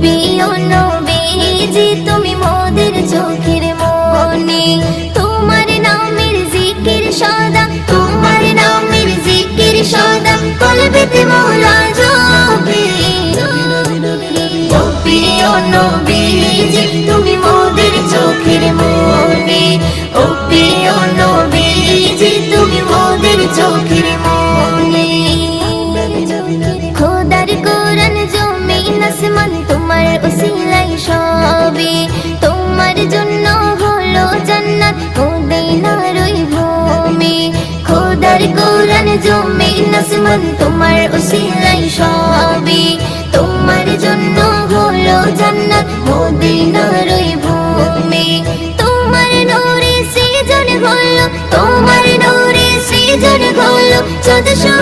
প্রিয় নবীজি তুমি মোদের চোখের মনি, তোমার নামের জিকির সদা, তোমার নামের জিকির সদা কলবেতে মওলা জপে। ও প্রিয় নবীজি তুমি মোদের চোখের মনি, ও প্রিয় নবীজি তুমি মোদের চোখের মনি। খোদার কোরআন জমিন আসমান তোমার উসিলাই সবে, তোমার জন্য হলো জান্নাত মদিনার ওই ভূমি। খোদার কোরআন জমিন আসমান তোমার উসিলাই সবে, তোমার জন্য হলো জান্নাত মদিনার ওই ভূমি। তোমার নূরে সৃজন হলো, তোমার নূরে সৃজন হলো 1400